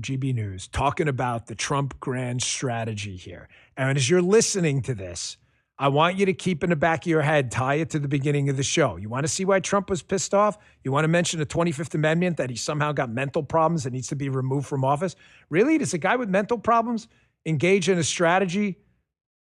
from GB News talking about the Trump grand strategy here. And as you're listening to this, I want you to keep in the back of your head, tie it to the beginning of the show. You want to see why Trump was pissed off? You want to mention the 25th Amendment, that he somehow got mental problems and needs to be removed from office? Really? Does a guy with mental problems engage in a strategy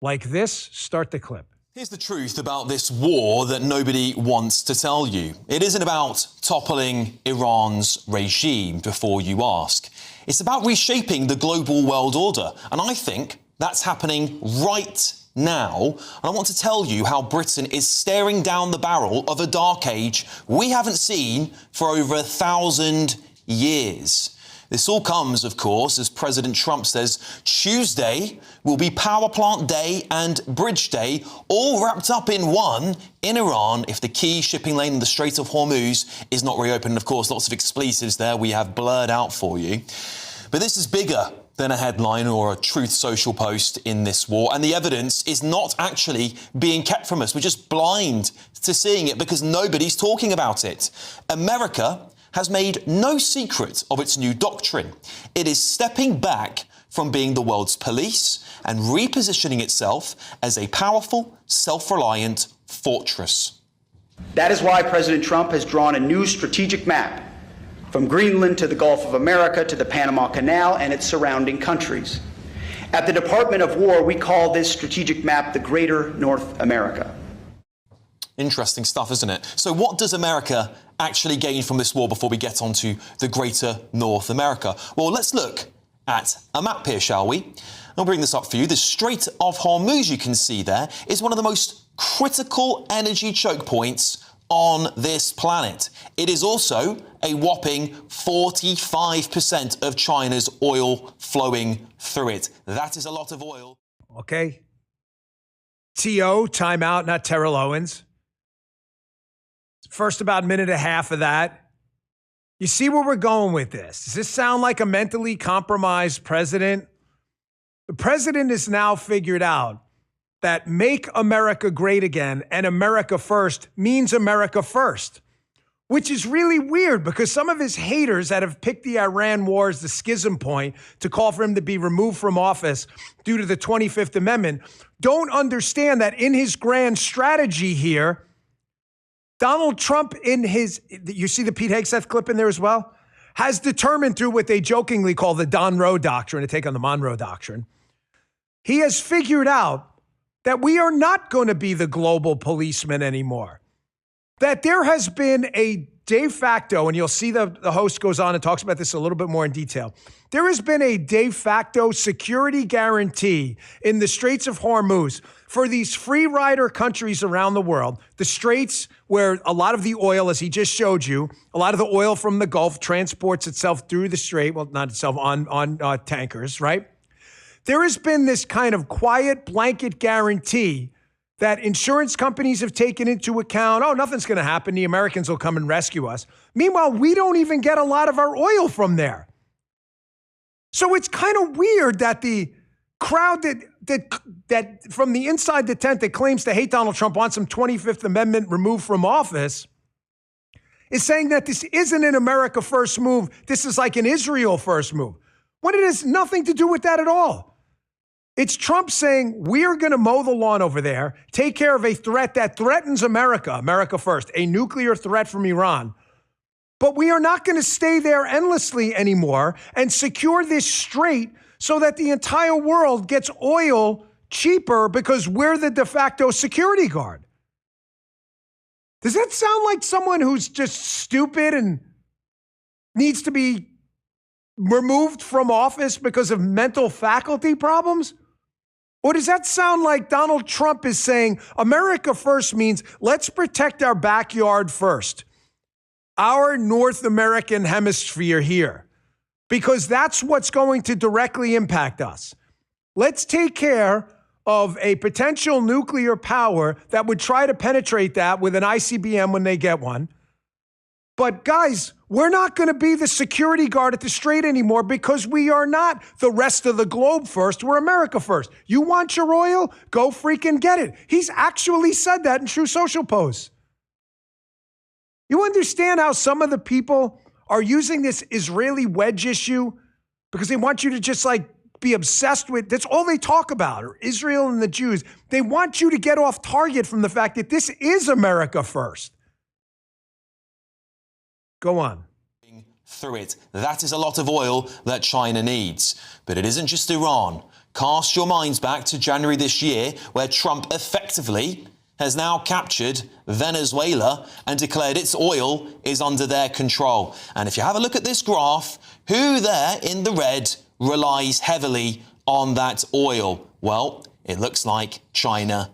like this? Start the clip. Here's the truth about this war that nobody wants to tell you. It isn't about toppling Iran's regime before you ask. It's about reshaping the global world order. And I think that's happening right now. And I want to tell you how Britain is staring down the barrel of a dark age we haven't seen for over 1,000 years. This all comes, of course, as President Trump says Tuesday will be Power Plant Day and Bridge Day, all wrapped up in one in Iran if the key shipping lane in the Strait of Hormuz is not reopened. Of course, lots of expletives there we have blurred out for you. But this is bigger than a headline or a Truth Social post in this war. And the evidence is not actually being kept from us. We're just blind to seeing it because nobody's talking about it. America has made no secret of its new doctrine. It is stepping back from being the world's police and repositioning itself as a powerful, self-reliant fortress. That is why President Trump has drawn a new strategic map from Greenland to the Gulf of America to the Panama Canal and its surrounding countries. At the Department of War, we call this strategic map the Greater North America. Interesting stuff, isn't it? So what does America actually gain from this war before we get on to the Greater North America? Well, let's look at a map here, shall we? I'll bring this up for you. The Strait of Hormuz, you can see there, is one of the most critical energy choke points on this planet. It is also a whopping 45% of China's oil flowing through it. That is a lot of oil. Okay. T.O., timeout, not Terrell Owens. First about a minute and a half of that. You see where we're going with this? Does this sound like a mentally compromised president? The president has now figured out that make America great again and America first means America first, which is really weird because some of his haters that have picked the Iran war as the schism point to call for him to be removed from office due to the 25th Amendment don't understand that in his grand strategy here, Donald Trump you see the Pete Hegseth clip in there as well, has determined through what they jokingly call the Don Roe Doctrine, to take on the Monroe Doctrine. He has figured out that we are not going to be the global policeman anymore. That there has been a de facto, and you'll see the host goes on and talks about this a little bit more in detail. There has been a de facto security guarantee in the Straits of Hormuz for these free rider countries around the world. The Straits, where a lot of the oil, as he just showed you, a lot of the oil from the Gulf transports itself through the Strait, well, not itself, on tankers, right? There has been this kind of quiet blanket guarantee that insurance companies have taken into account. Oh, nothing's going to happen. The Americans will come and rescue us. Meanwhile, we don't even get a lot of our oil from there. So it's kind of weird that the crowd that from the inside the tent that claims to hate Donald Trump, wants some 25th Amendment removed from office, is saying that this isn't an America first move. This is like an Israel first move, when it has nothing to do with that at all. It's Trump saying, we're going to mow the lawn over there, take care of a threat that threatens America, America first, a nuclear threat from Iran. But we are not going to stay there endlessly anymore and secure this strait so that the entire world gets oil cheaper because we're the de facto security guard. Does that sound like someone who's just stupid and needs to be removed from office because of mental faculty problems? Or does that sound like Donald Trump is saying America first means let's protect our backyard first, our North American hemisphere here, because that's what's going to directly impact us. Let's take care of a potential nuclear power that would try to penetrate that with an ICBM when they get one. But guys, we're not going to be the security guard at the Strait anymore because we are not the rest of the globe first. We're America first. You want your oil? Go freaking get it. He's actually said that in True Social posts. You understand how some of the people are using this Israeli wedge issue because they want you to just like be obsessed with, that's all they talk about, or Israel and the Jews. They want you to get off target from the fact that this is America first. Go on. Through it. That is a lot of oil that China needs. But it isn't just Iran. Cast your minds back to January this year, where Trump effectively has now captured Venezuela and declared its oil is under their control. And if you have a look at this graph, who there in the red relies heavily on that oil? Well, it looks like China.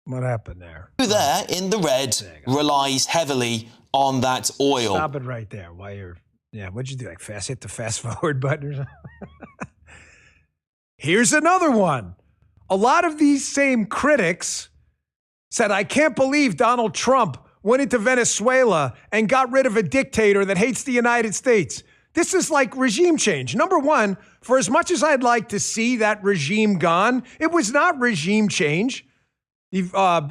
What happened there? Who there in the red relies heavily on that oil? Stop it right there while you're, yeah, what'd you do? Like hit the fast forward button or something? Here's another one. A lot of these same critics said, I can't believe Donald Trump went into Venezuela and got rid of a dictator that hates the United States. This is like regime change. Number one, for as much as I'd like to see that regime gone, it was not regime change. The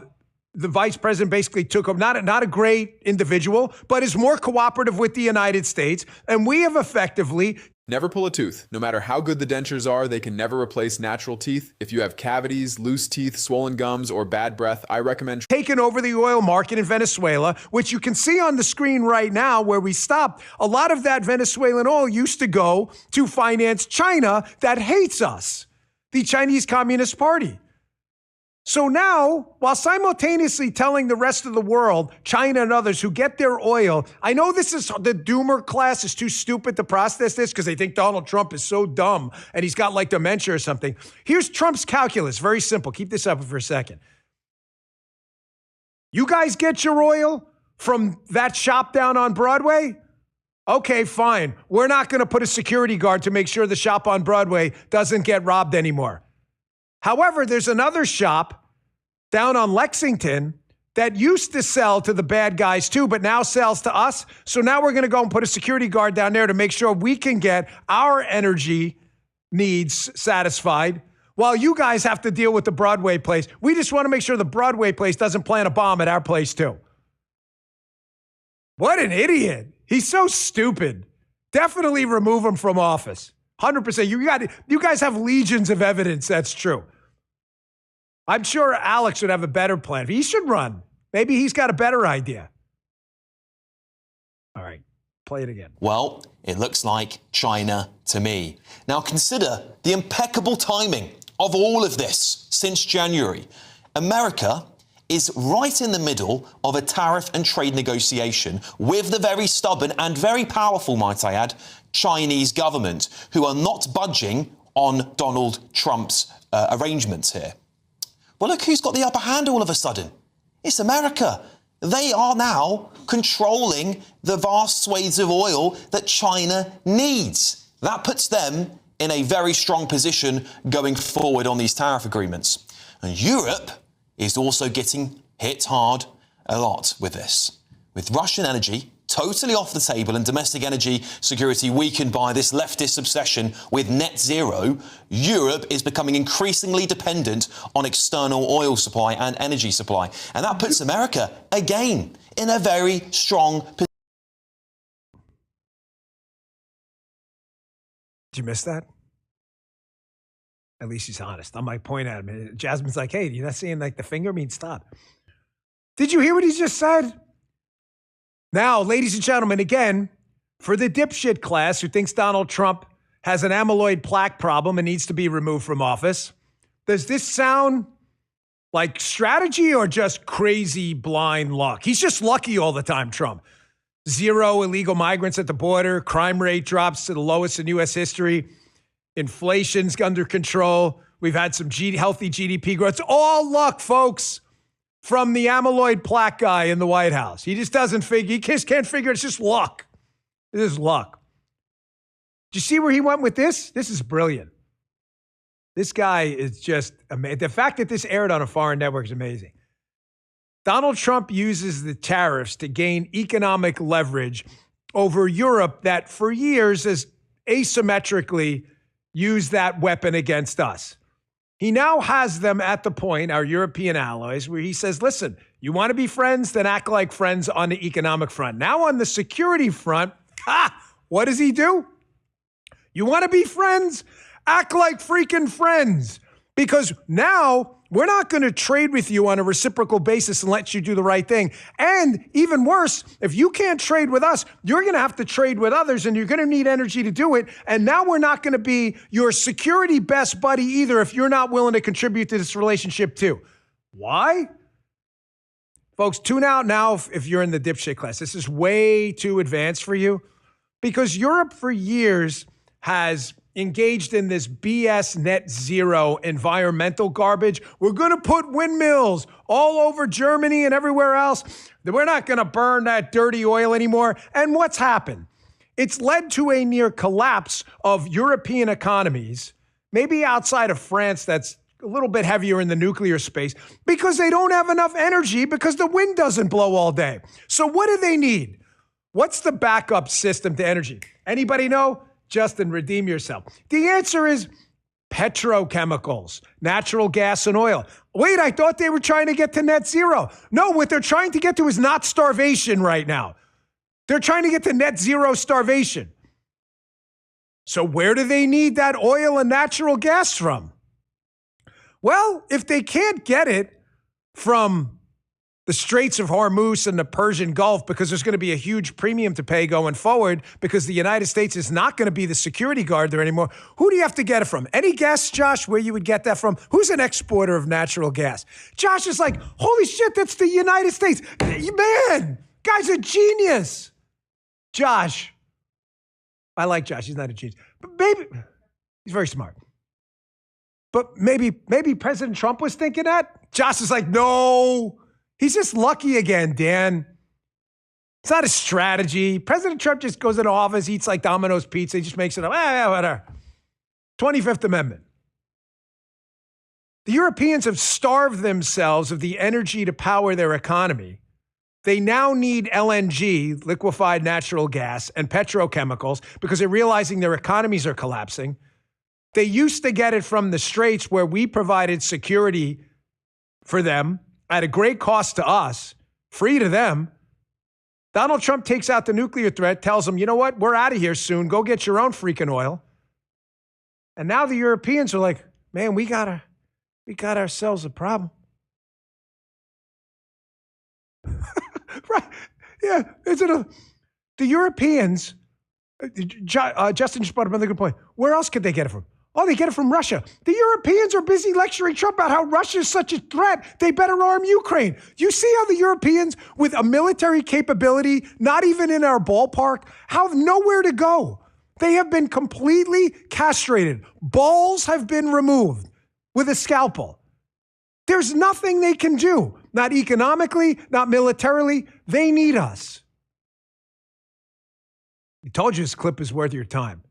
vice president basically took him, not a great individual, but is more cooperative with the United States. And we have effectively never pull a tooth. No matter how good the dentures are, they can never replace natural teeth. If you have cavities, loose teeth, swollen gums, or bad breath, I recommend taken over the oil market in Venezuela, which you can see on the screen right now where we stopped. A lot of that Venezuelan oil used to go to finance China that hates us, the Chinese Communist Party. So now, while simultaneously telling the rest of the world, China and others who get their oil, I know this is the doomer class is too stupid to process this because they think Donald Trump is so dumb and he's got like dementia or something. Here's Trump's calculus. Very simple. Keep this up for a second. You guys get your oil from that shop down on Broadway? Okay, fine. We're not going to put a security guard to make sure the shop on Broadway doesn't get robbed anymore. However, there's another shop down on Lexington that used to sell to the bad guys too, but now sells to us. So now we're going to go and put a security guard down there to make sure we can get our energy needs satisfied while you guys have to deal with the Broadway place. We just want to make sure the Broadway place doesn't plant a bomb at our place too. What an idiot. He's so stupid. Definitely remove him from office. 100%. You guys have legions of evidence that's true. I'm sure Alex would have a better plan. He should run. Maybe he's got a better idea. All right, play it again. Well, it looks like China to me. Now consider the impeccable timing of all of this since January. America is right in the middle of a tariff and trade negotiation with the very stubborn and very powerful, might I add, Chinese government, who are not budging on Donald Trump's arrangements here. Well, look who's got the upper hand all of a sudden. It's America. They are now controlling the vast swathes of oil that China needs. That puts them in a very strong position going forward on these tariff agreements. And Europe is also getting hit hard a lot with this. With Russian energy totally off the table and domestic energy security weakened by this leftist obsession with net zero, Europe is becoming increasingly dependent on external oil supply and energy supply. And that puts America, again, in a very strong position. Did you miss that? At least he's honest. I might point at him. Jasmine's like, hey, you're not seeing like the finger? I mean, stop. Did you hear what he just said? Now, ladies and gentlemen, again, for the dipshit class who thinks Donald Trump has an amyloid plaque problem and needs to be removed from office, does this sound like strategy or just crazy blind luck? He's just lucky all the time, Trump. 0 illegal migrants at the border. Crime rate drops to the lowest in U.S. history. Inflation's under control. We've had some healthy GDP growth. It's all luck, folks, from the amyloid plaque guy in the White House. He just doesn't figure. He just can't figure. It's just luck. It is luck. Did you see where he went with this? This is brilliant. This guy is just amazing. The fact that this aired on a foreign network is amazing. Donald Trump uses the tariffs to gain economic leverage over Europe that for years has asymmetrically used that weapon against us. He now has them at the point, our European allies, where he says, listen, You want to be friends? Then act like friends on the economic front. Now on the security front, what does he do? You want to be friends? Act like freaking friends. Because now we're not going to trade with you on a reciprocal basis and let you do the right thing. And even worse, if you can't trade with us, you're going to have to trade with others and you're going to need energy to do it. And now we're not going to be your security best buddy either if you're not willing to contribute to this relationship too. Why? Folks, tune out now if you're in the dipshit class. This is way too advanced for you because Europe for years has engaged in this BS net zero environmental garbage. We're going to put windmills all over Germany and everywhere else. We're not going to burn that dirty oil anymore. And what's happened? It's led to a near collapse of European economies, maybe outside of France that's a little bit heavier in the nuclear space, because they don't have enough energy because the wind doesn't blow all day. So what do they need? What's the backup system to energy? Anybody know? Justin, redeem yourself. The answer is petrochemicals, natural gas and oil. Wait, I thought they were trying to get to net zero. No, what they're trying to get to is not starvation right now. They're trying to get to net zero starvation. So where do they need that oil and natural gas from? Well, if they can't get it from the Straits of Hormuz and the Persian Gulf, because there's going to be a huge premium to pay going forward because the United States is not going to be the security guard there anymore. Who do you have to get it from? Any guess, Josh, where you would get that from? Who's an exporter of natural gas? Josh is like, holy shit, that's the United States. Man, guy's a genius. Josh. I like Josh. He's not a genius. But maybe, he's very smart. But maybe President Trump was thinking that. Josh is like, no. He's just lucky again, Dan. It's not a strategy. President Trump just goes into office, eats like Domino's pizza, he just makes it up. Whatever. 25th Amendment. The Europeans have starved themselves of the energy to power their economy. They now need LNG, liquefied natural gas, and petrochemicals because they're realizing their economies are collapsing. They used to get it from the Straits where we provided security for them at a great cost to us, free to them. Donald Trump takes out the nuclear threat, tells them, you know what, we're out of here soon. Go get your own freaking oil. And now the Europeans are like, man, we got ourselves a problem. Right. Yeah. The Europeans, Justin just brought up another good point. Where else could they get it from? Oh, they get it from Russia. The Europeans are busy lecturing Trump about how Russia is such a threat. They better arm Ukraine. You see how the Europeans, with a military capability, not even in our ballpark, have nowhere to go. They have been completely castrated. Balls have been removed with a scalpel. There's nothing they can do. Not economically, not militarily. They need us. I told you this clip is worth your time.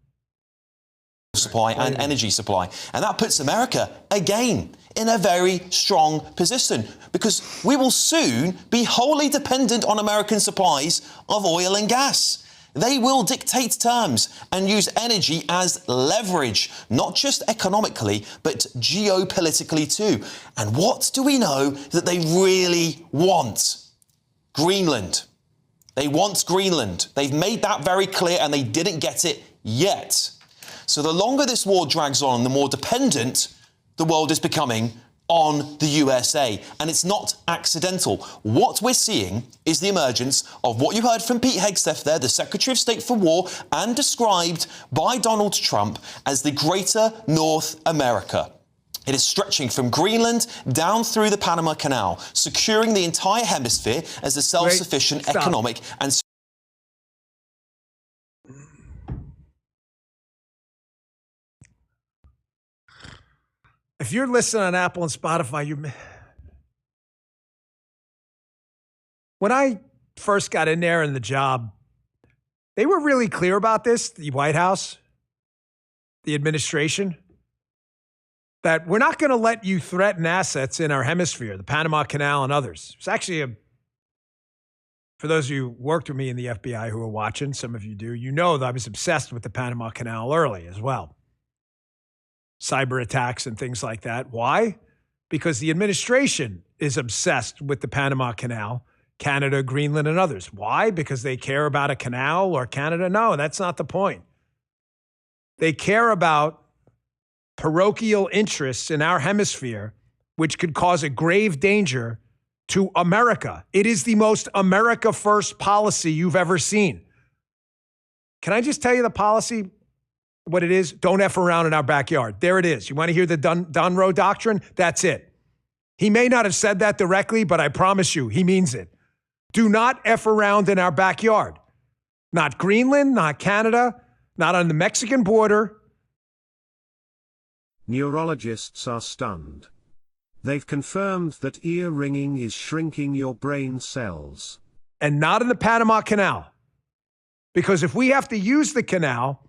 Supply and energy supply. And that puts America, again, in a very strong position because we will soon be wholly dependent on American supplies of oil and gas. They will dictate terms and use energy as leverage, not just economically, but geopolitically too. And what do we know that they really want? Greenland. They want Greenland. They've made that very clear and they didn't get it yet. So the longer this war drags on, the more dependent the world is becoming on the USA. And it's not accidental. What we're seeing is the emergence of what you heard from Pete Hegseth there, the Secretary of State for War, and described by Donald Trump as the Greater North America. It is stretching from Greenland down through the Panama Canal, securing the entire hemisphere as a self-sufficient economic and if you're listening on Apple and Spotify, when I first got in there in the job, they were really clear about this, the White House, the administration, that we're not going to let you threaten assets in our hemisphere, the Panama Canal and others. It's actually for those of you who worked with me in the FBI who are watching, some of you do, you know that I was obsessed with the Panama Canal early as well. Cyber attacks and things like that. Why? because the administration is obsessed with the Panama Canal, Canada, Greenland, and others. Why? Because they care about a canal or Canada? No, that's not the point. They care about parochial interests in our hemisphere, which could cause a grave danger to America. It is the most America first policy you've ever seen. Can I just tell you the policy, what it is? Don't F around in our backyard. There it is. You want to hear the Dunroe Doctrine? That's it. He may not have said that directly, but I promise you, he means it. Do not F around in our backyard. Not Greenland, not Canada, not on the Mexican border. Neurologists are stunned. They've confirmed that ear ringing is shrinking your brain cells. And not in the Panama Canal. Because if we have to use the canal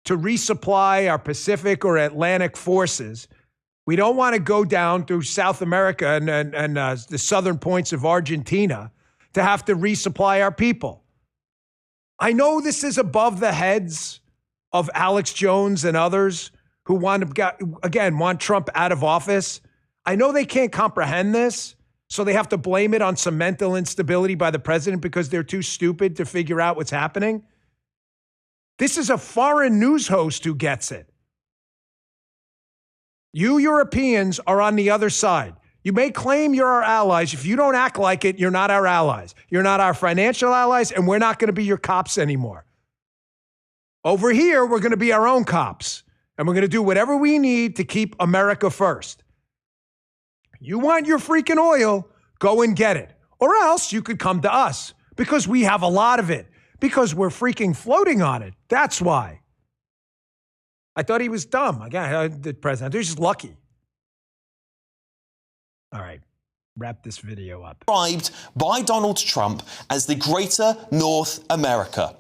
to resupply our Pacific or Atlantic forces, we don't want to go down through South America and the southern points of Argentina to have to resupply our people. I know this is above the heads of Alex Jones and others who want Trump out of office. I know they can't comprehend this, so they have to blame it on some mental instability by the president because they're too stupid to figure out what's happening. This is a foreign news host who gets it. You Europeans are on the other side. You may claim you're our allies. If you don't act like it, you're not our allies. You're not our financial allies, and we're not going to be your cops anymore. Over here, we're going to be our own cops, and we're going to do whatever we need to keep America first. You want your freaking oil, go and get it. Or else you could come to us because we have a lot of it, because we're freaking floating on it. That's why. I thought he was dumb. The president. He's just lucky. All right, wrap this video up. Described by Donald Trump as the Greater North America.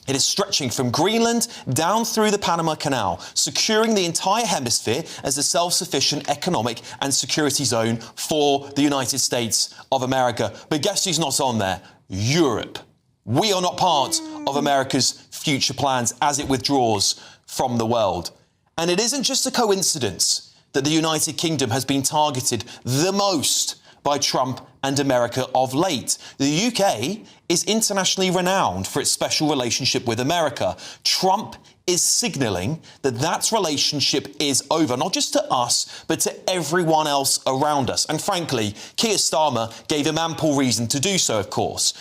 It is stretching from Greenland down through the Panama Canal, securing the entire hemisphere as a self-sufficient economic and security zone for the United States of America. But guess who's not on there? Europe. We are not part of America's future plans as it withdraws from the world. And it isn't just a coincidence that the United Kingdom has been targeted the most by Trump and America of late. The UK is internationally renowned for its special relationship with America. Trump is signalling that that relationship is over, not just to us, but to everyone else around us. And frankly, Keir Starmer gave him ample reason to do so, of course.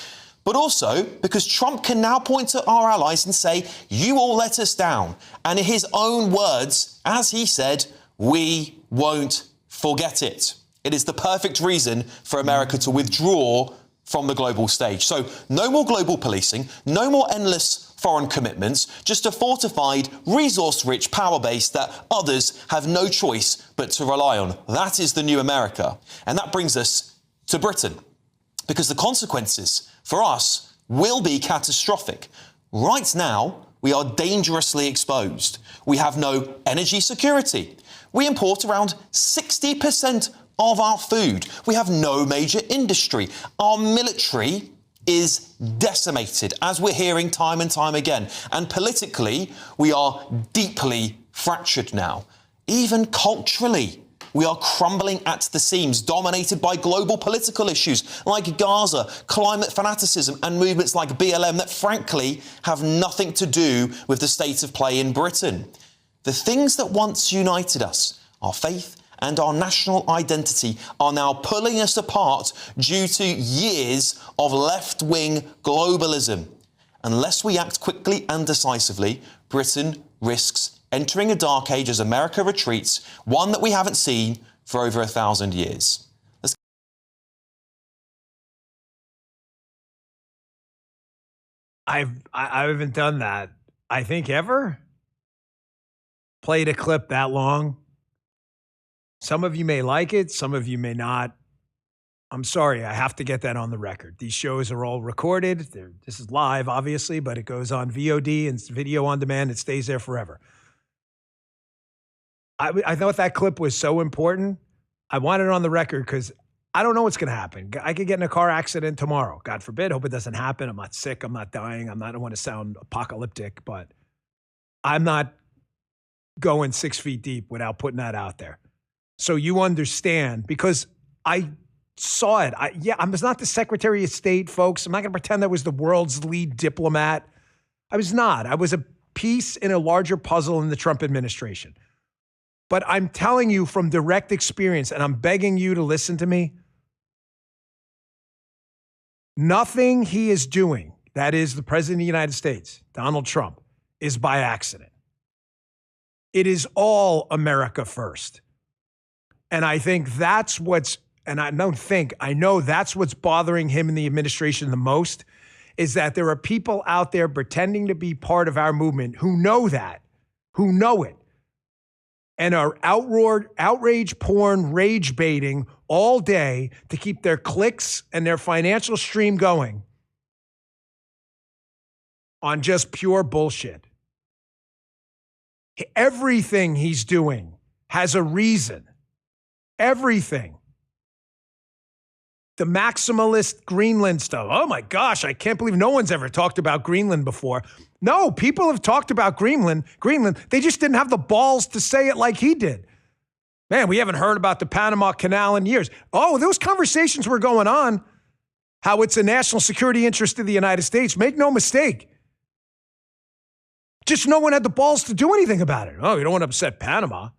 But also because Trump can now point to our allies and say, you all let us down. And in his own words, as he said, we won't forget it. It is the perfect reason for America to withdraw from the global stage. So no more global policing, no more endless foreign commitments, just a fortified, resource-rich power base that others have no choice but to rely on. That is the new America. And that brings us to Britain, because the consequences for us will be catastrophic. Right now, we are dangerously exposed. We have no energy security. We import around 60% of our food. We have no major industry. Our military is decimated, as we're hearing time and time again. And politically, we are deeply fractured now. Even culturally, we are crumbling at the seams, dominated by global political issues like Gaza, climate fanaticism, and movements like BLM that, frankly, have nothing to do with the state of play in Britain. The things that once united us, our faith and our national identity, are now pulling us apart due to years of left-wing globalism. Unless we act quickly and decisively, Britain risks entering a dark age as America retreats, one that we haven't seen for over 1,000 years. I haven't done that, I think, ever. Played a clip that long. Some of you may like it, some of you may not. I'm sorry, I have to get that on the record. These shows are all recorded. This is live, obviously, but it goes on VOD and video on demand. It stays there forever. I thought that clip was so important. I want it on the record because I don't know what's going to happen. I could get in a car accident tomorrow. God forbid. Hope it doesn't happen. I'm not sick. I'm not dying. I don't want to sound apocalyptic, but I'm not going 6 feet deep without putting that out there. so you understand, because I saw it. I was not the Secretary of State, folks. I'm not going to pretend I was the world's lead diplomat. I was not. I was a piece in a larger puzzle in the Trump administration. But I'm telling you from direct experience, and I'm begging you to listen to me, nothing he is doing, that is the President of the United States, Donald Trump, is by accident. It is all America first. And I think that's what's, and I don't think, I know that's what's bothering him in the administration the most, is that there are people out there pretending to be part of our movement who know that, who know it, and are outrage porn, rage baiting all day to keep their clicks and their financial stream going on just pure bullshit. Everything he's doing has a reason. Everything. The maximalist Greenland stuff. Oh my gosh, I can't believe no one's ever talked about Greenland before. No, people have talked about Greenland. They just didn't have the balls to say it like he did. Man, we haven't heard about the Panama Canal in years. Oh, those conversations were going on. How it's a national security interest of the United States. Make no mistake. Just no one had the balls to do anything about it. Oh, you don't want to upset Panama.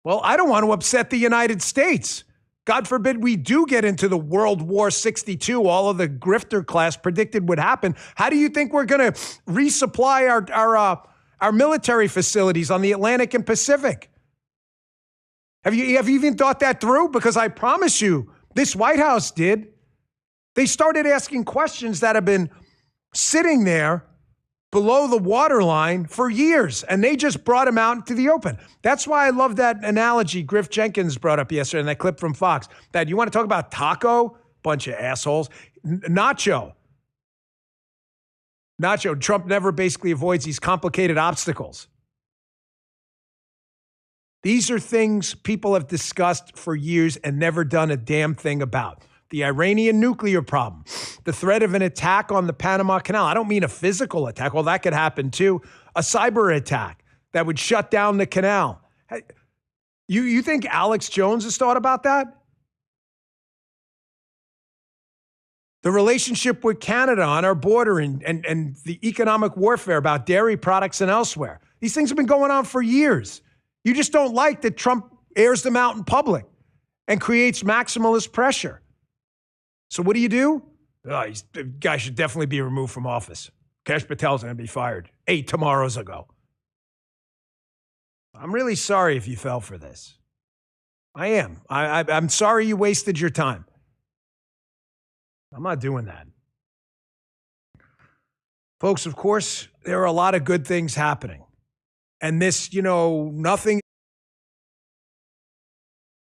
Well, I don't want to upset the United States. God forbid we do get into the World War 62, all of the grifter class predicted would happen. How do you think we're going to resupply our military facilities on the Atlantic and Pacific? Have you even thought that through? Because I promise you, this White House did. They started asking questions that have been sitting there below the waterline for years, and they just brought him out into the open. That's why I love that analogy Griff Jenkins brought up yesterday in that clip from Fox, that you want to talk about taco? Bunch of assholes. Nacho, Trump never basically avoids these complicated obstacles. These are things people have discussed for years and never done a damn thing about. The Iranian nuclear problem, the threat of an attack on the Panama Canal. I don't mean a physical attack. Well, that could happen too. A cyber attack that would shut down the canal. Hey, you think Alex Jones has thought about that? The relationship with Canada on our border and the economic warfare about dairy products and elsewhere. These things have been going on for years. You just don't like that Trump airs them out in public and creates maximalist pressure. So what do? The guy should definitely be removed from office. Kash Patel's going to be fired 8 tomorrows ago. I'm really sorry if you fell for this. I am. I'm sorry you wasted your time. I'm not doing that. Folks, of course, there are a lot of good things happening. And this, nothing